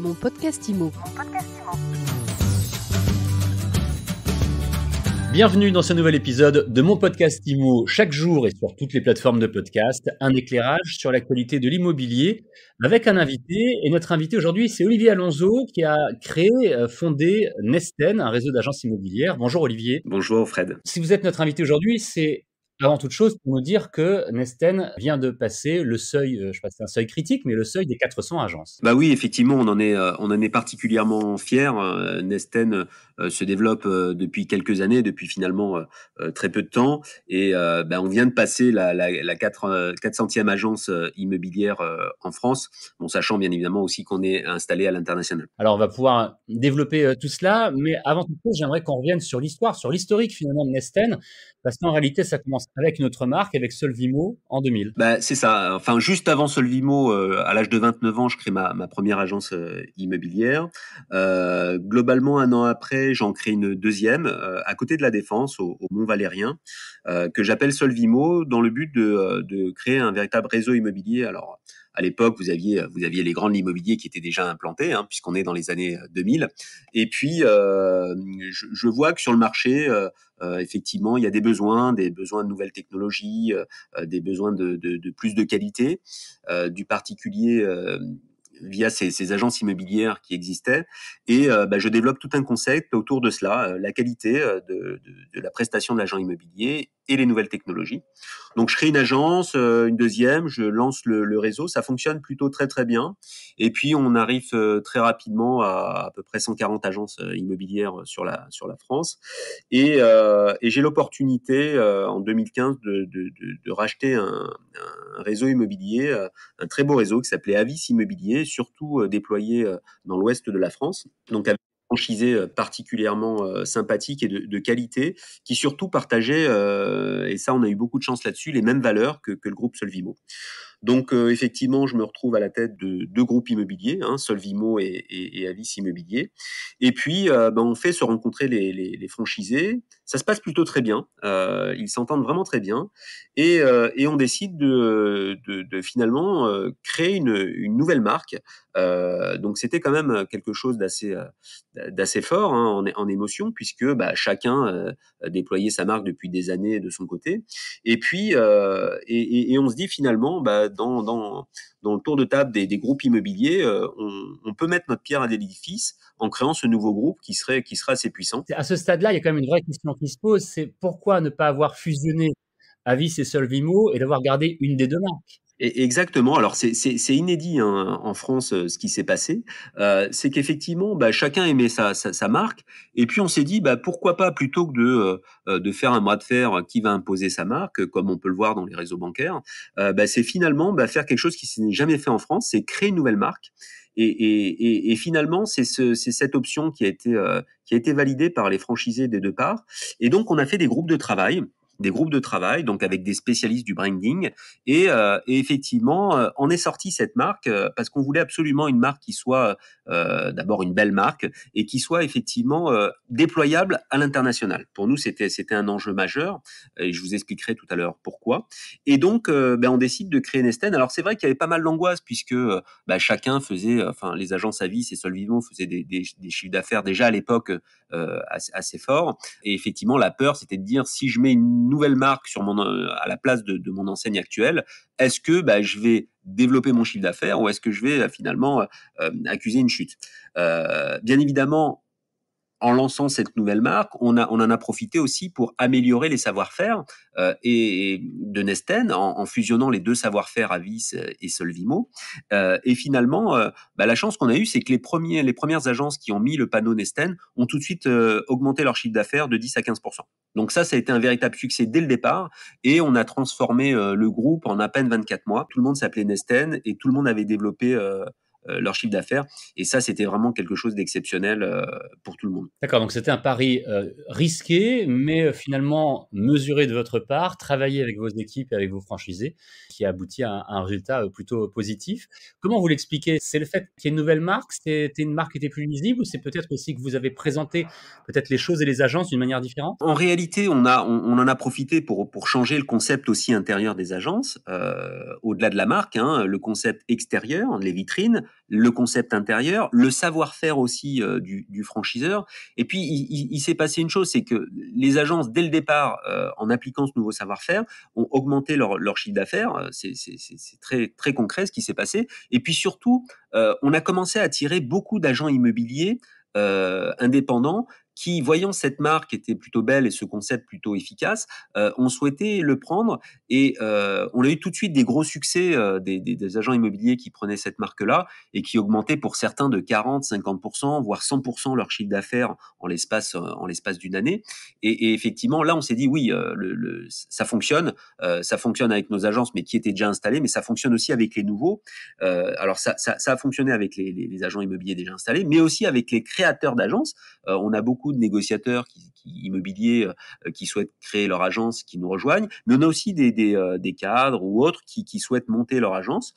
Mon podcast IMO. Bienvenue dans ce nouvel épisode de mon podcast IMO. Chaque jour et sur toutes les plateformes de podcast, un éclairage sur l'actualité de l'immobilier avec un invité. Et notre invité aujourd'hui, c'est Olivier Alonso qui a fondé Nesten, un réseau d'agences immobilières. Bonjour Olivier. Bonjour Fred. Si vous êtes notre invité aujourd'hui, c'est avant toute chose pour nous dire que Nesten vient de passer le seuil, je sais pas si c'est un seuil critique, mais le seuil des 400 agences. Bah oui, effectivement, on en est particulièrement fiers. Nesten se développe depuis quelques années, depuis finalement très peu de temps, et on vient de passer la 400e agence immobilière en France, bon, sachant bien évidemment aussi qu'on est installé à l'international. Alors on va pouvoir développer tout cela, mais avant toute chose, j'aimerais qu'on revienne sur l'histoire, sur l'historique finalement de Nesten, parce qu'en réalité, ça commence avec une autre marque, avec Solvimo en 2000. Bah, c'est ça. Enfin, juste avant Solvimo, à l'âge de 29 ans, je crée ma première agence immobilière. Globalement, un an après, j'en crée une deuxième à côté de la Défense, au Mont-Valérien, que j'appelle Solvimo, dans le but de créer un véritable réseau immobilier. Alors, à l'époque, vous aviez les grands de l'immobilier qui étaient déjà implantés, puisqu'on est dans les années 2000. Et puis, je vois que sur le marché, effectivement, il y a des besoins de nouvelles technologies, des besoins de plus de qualité du particulier via ces agences immobilières qui existaient. Et je développe tout un concept autour de cela, la qualité de la prestation de l'agent immobilier et les nouvelles technologies. Donc, je crée une agence, une deuxième, je lance le réseau. Ça fonctionne plutôt très, très bien. Et puis, on arrive très rapidement à peu près 140 agences immobilières sur la France. Et j'ai l'opportunité, en 2015, de racheter un réseau immobilier, un très beau réseau qui s'appelait Avis Immobilier, surtout déployé dans l'ouest de la France. Donc, avec un franchisé particulièrement sympathique et de qualité, qui surtout partageait, et ça on a eu beaucoup de chance là-dessus, les mêmes valeurs que le groupe Solvimo. Donc effectivement, je me retrouve à la tête de deux groupes immobiliers, Solvimo et Avis Immobilier. Et puis, on fait se rencontrer les franchisés. Ça se passe plutôt très bien. Ils s'entendent vraiment très bien. Et on décide de finalement créer une nouvelle marque. Donc c'était quand même quelque chose d'assez fort en émotion, puisque chacun déployait sa marque depuis des années de son côté. Et puis et on se dit finalement, dans le tour de table des groupes immobiliers, on peut mettre notre pierre à l'édifice en créant ce nouveau groupe qui sera assez puissant. À ce stade-là, il y a quand même une vraie question qui se pose, c'est pourquoi ne pas avoir fusionné Avis et Solvimo et d'avoir gardé une des deux marques? Exactement. Alors c'est inédit en France ce qui s'est passé. C'est qu'effectivement, chacun aimait sa marque, et puis on s'est dit pourquoi pas, plutôt que de faire un bras de fer qui va imposer sa marque, comme on peut le voir dans les réseaux bancaires, c'est finalement faire quelque chose qui s'est jamais fait en France, c'est créer une nouvelle marque. Et finalement, c'est cette option qui a été validée par les franchisés des deux parts. Et donc, on a fait des groupes de travail, donc avec des spécialistes du branding. Et effectivement, on est sorti cette marque parce qu'on voulait absolument une marque qui soit d'abord une belle marque et qui soit effectivement déployable à l'international. Pour nous, c'était un enjeu majeur, et je vous expliquerai tout à l'heure pourquoi. Et donc, on décide de créer Nesten. Alors, c'est vrai qu'il y avait pas mal d'angoisse, puisque chacun faisait, les agences Avis et Solvimo faisaient des chiffres d'affaires déjà à l'époque assez forts. Et effectivement, la peur, c'était de dire, si je mets une nouvelle marque à la place de mon enseigne actuelle, est-ce que je vais développer mon chiffre d'affaires, ou est-ce que je vais finalement accuser une chute? Bien évidemment, en lançant cette nouvelle marque, on en a profité aussi pour améliorer les savoir-faire et de Nesten, en fusionnant les deux savoir-faire Avis et Solvimo. Et finalement, la chance qu'on a eue, c'est que les premières agences qui ont mis le panneau Nesten ont tout de suite augmenté leur chiffre d'affaires de 10 à 15%. Donc ça a été un véritable succès dès le départ, et on a transformé le groupe en à peine 24 mois. Tout le monde s'appelait Nesten et tout le monde avait développé leur chiffre d'affaires. Et ça, c'était vraiment quelque chose d'exceptionnel pour tout le monde. D'accord, donc c'était un pari risqué, mais finalement mesuré de votre part, travaillé avec vos équipes et avec vos franchisés, qui a abouti à un résultat plutôt positif. Comment vous l'expliquez? C'est le fait qu'il y ait une nouvelle marque, c'était une marque qui était plus lisible, ou c'est peut-être aussi que vous avez présenté peut-être les choses et les agences d'une manière différente? En réalité, on en a profité pour changer le concept aussi intérieur des agences, au-delà de la marque, le concept extérieur, les vitrines. le concept intérieur, le savoir-faire aussi du franchiseur. Et puis, il s'est passé une chose, c'est que les agences, dès le départ, en appliquant ce nouveau savoir-faire, ont augmenté leur chiffre d'affaires. C'est très, très concret ce qui s'est passé. Et puis surtout, on a commencé à attirer beaucoup d'agents immobiliers indépendants qui, voyant cette marque était plutôt belle et ce concept plutôt efficace, ont souhaité le prendre et on a eu tout de suite des gros succès des agents immobiliers qui prenaient cette marque-là et qui augmentaient pour certains de 40, 50%, voire 100% leur chiffre d'affaires en l'espace d'une année. Et effectivement, là, on s'est dit oui, ça fonctionne avec nos agences, mais qui étaient déjà installées, mais ça fonctionne aussi avec les nouveaux. Alors ça a fonctionné avec les agents immobiliers déjà installés, mais aussi avec les créateurs d'agences. On a beaucoup de négociateurs immobiliers qui souhaitent créer leur agence, qui nous rejoignent, mais on a aussi des cadres ou autres qui souhaitent monter leur agence,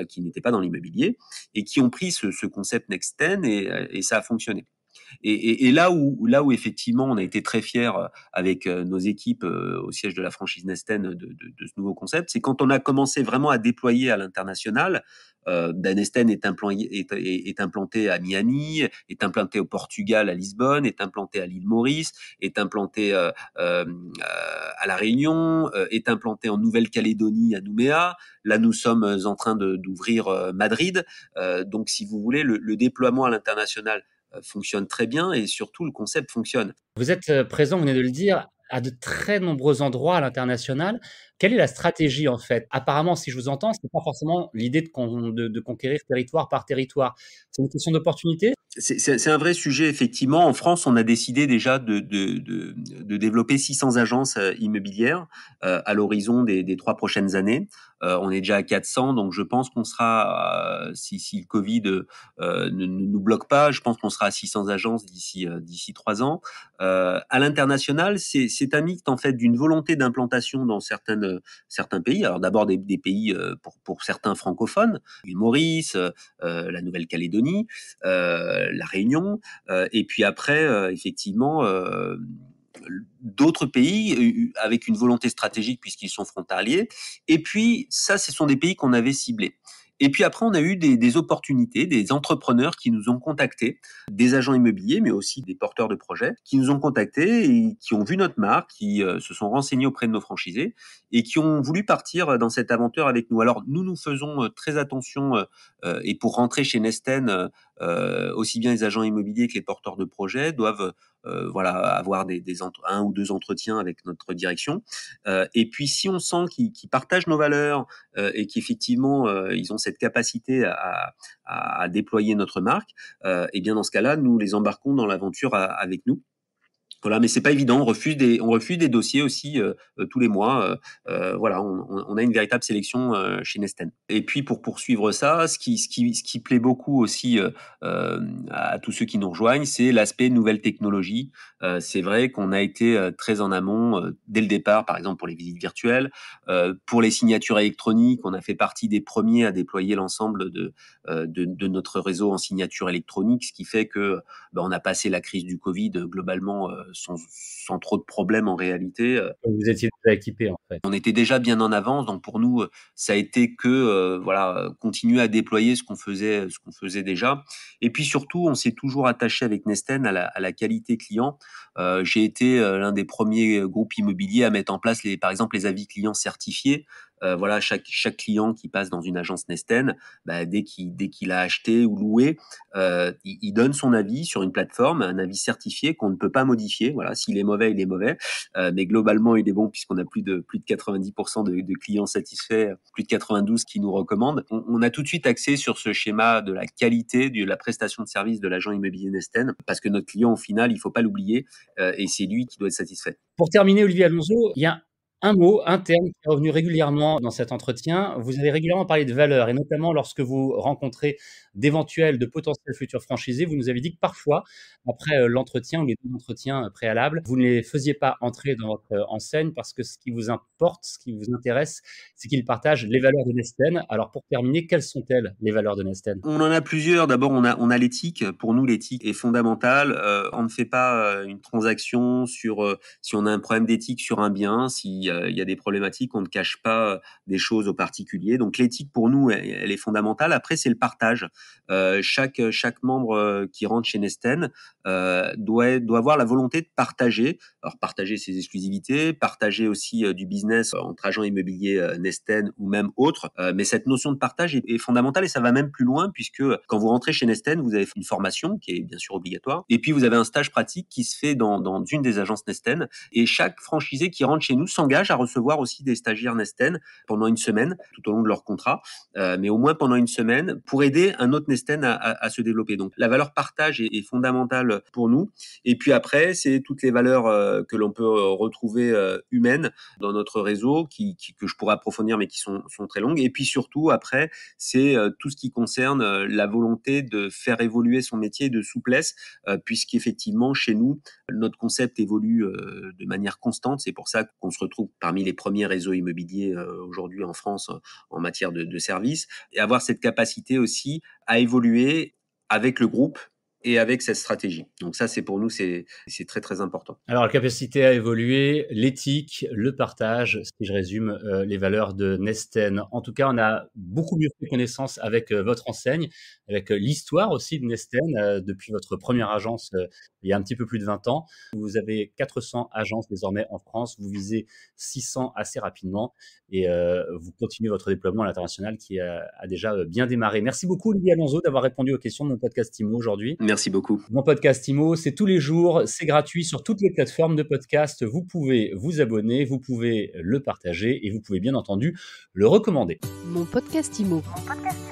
qui n'étaient pas dans l'immobilier et qui ont pris ce concept Nexten et ça a fonctionné. Et là où effectivement on a été très fiers avec nos équipes au siège de la franchise Nesten de ce nouveau concept, c'est quand on a commencé vraiment à déployer à l'international. Nesten est implanté à Miami, est implanté au Portugal à Lisbonne, est implanté à l'île Maurice, est implanté à La Réunion, est implanté en Nouvelle-Calédonie à Nouméa. Là, nous sommes en train d'ouvrir Madrid. Donc, si vous voulez, le déploiement à l'international fonctionne très bien et surtout le concept fonctionne. Vous êtes, présent, vous venez de le dire, à de très nombreux endroits à l'international. Quelle est la stratégie, en fait? Apparemment, si je vous entends, c'est pas forcément l'idée de conquérir territoire par territoire. C'est une question d'opportunité? C'est un vrai sujet, effectivement. En France, on a décidé déjà de développer 600 agences immobilières à l'horizon des 3 prochaines années. On est déjà à 400, donc je pense qu'on sera, si le Covid ne nous bloque pas, je pense qu'on sera à 600 agences d'ici 3 ans. À l'international, c'est un mix en fait d'une volonté d'implantation dans certains pays. Alors d'abord des pays pour certains francophones, l'île Maurice, la Nouvelle-Calédonie, la Réunion, et puis après, effectivement, d'autres pays avec une volonté stratégique puisqu'ils sont frontaliers. Et puis, ça, ce sont des pays qu'on avait ciblés. Et puis après, on a eu des opportunités, des entrepreneurs qui nous ont contactés, des agents immobiliers, mais aussi des porteurs de projets, qui nous ont contactés et qui ont vu notre marque, qui se sont renseignés auprès de nos franchisés et qui ont voulu partir dans cette aventure avec nous. Alors, nous faisons très attention et pour rentrer chez Nesten, aussi bien les agents immobiliers que les porteurs de projets doivent voilà, avoir un ou deux entretiens avec notre direction. Et puis, si on sent qu'ils partagent nos valeurs et qu'effectivement, ils ont cette capacité à déployer notre marque, et bien dans ce cas-là, nous les embarquons dans l'aventure avec nous. Voilà, mais c'est pas évident. On refuse des dossiers aussi tous les mois. Voilà, on a une véritable sélection chez Nesten. Et puis pour poursuivre ça, ce qui plaît beaucoup aussi à tous ceux qui nous rejoignent, c'est l'aspect nouvelle technologie. C'est vrai qu'on a été très en amont dès le départ, par exemple pour les visites virtuelles, pour les signatures électroniques. On a fait partie des premiers à déployer l'ensemble de notre réseau en signature électronique, ce qui fait que on a passé la crise du Covid globalement sans trop de problèmes en réalité. Vous étiez déjà équipés, en fait. On était déjà bien en avance, donc pour nous, ça a été que voilà, continuer à déployer ce qu'on faisait déjà. Et puis surtout, on s'est toujours attaché avec Nesten à la qualité client. J'ai été l'un des premiers groupes immobiliers à mettre en place par exemple les avis clients certifiés. Voilà, chaque client qui passe dans une agence Nesten, dès qu'il a acheté ou loué, il donne son avis sur une plateforme, un avis certifié qu'on ne peut pas modifier. Voilà, s'il est mauvais, il est mauvais, mais globalement, il est bon puisqu'on a plus de 90% de clients satisfaits, plus de 92 qui nous recommandent. On a tout de suite axé sur ce schéma de la qualité de la prestation de service de l'agent immobilier Nesten, parce que notre client, au final, il faut pas l'oublier, et c'est lui qui doit être satisfait. Pour terminer, Olivier Alonso, il y a un mot, un terme qui est revenu régulièrement dans cet entretien. Vous avez régulièrement parlé de valeurs et notamment lorsque vous rencontrez de potentiels futurs franchisés, vous nous avez dit que parfois, après l'entretien ou les 2 entretiens préalables, vous ne les faisiez pas entrer dans votre enseigne parce que ce qui vous importe, ce qui vous intéresse, c'est qu'ils partagent les valeurs de Nesten. Alors pour terminer, quelles sont-elles, les valeurs de Nesten? On en a plusieurs. D'abord, on a l'éthique. Pour nous, l'éthique est fondamentale. On ne fait pas une transaction si on a un problème d'éthique sur un bien, s'il y il y a des problématiques, on ne cache pas des choses aux particuliers. Donc l'éthique pour nous, elle est fondamentale. Après, c'est le partage. Chaque membre qui rentre chez Nesten doit avoir la volonté de partager. Alors partager ses exclusivités, partager aussi du business entre agents immobiliers Nesten ou même autres. Mais cette notion de partage est fondamentale et ça va même plus loin puisque quand vous rentrez chez Nesten, vous avez une formation qui est bien sûr obligatoire et puis vous avez un stage pratique qui se fait dans une des agences Nesten et chaque franchisé qui rentre chez nous s'engage à recevoir aussi des stagiaires Nesten pendant une semaine tout au long de leur contrat, mais au moins pendant une semaine pour aider un autre Nesten à se développer. Donc la valeur partage est fondamentale pour nous. Et puis après, c'est toutes les valeurs que l'on peut retrouver humaines dans notre réseau que je pourrais approfondir mais qui sont très longues. Et puis surtout après, c'est tout ce qui concerne la volonté de faire évoluer son métier de souplesse, puisqu'effectivement chez nous, notre concept évolue de manière constante. C'est pour ça qu'on se retrouve parmi les premiers réseaux immobiliers aujourd'hui en France en matière de services et avoir cette capacité aussi à évoluer avec le groupe et avec cette stratégie. Donc ça, c'est pour nous, c'est très, très important. Alors, la capacité à évoluer, l'éthique, le partage, si je résume les valeurs de Nesten. En tout cas, on a beaucoup mieux fait connaissance avec votre enseigne, avec l'histoire aussi de Nesten, depuis votre première agence il y a un petit peu plus de 20 ans. Vous avez 400 agences désormais en France, vous visez 600 assez rapidement et vous continuez votre déploiement à l'international qui a déjà bien démarré. Merci beaucoup, Olivier Alonso, d'avoir répondu aux questions de mon podcast IMO aujourd'hui. Merci beaucoup. Mon podcast IMO, c'est tous les jours, c'est gratuit sur toutes les plateformes de podcast. Vous pouvez vous abonner, vous pouvez le partager et vous pouvez bien entendu le recommander. Mon podcast IMO. Mon podcast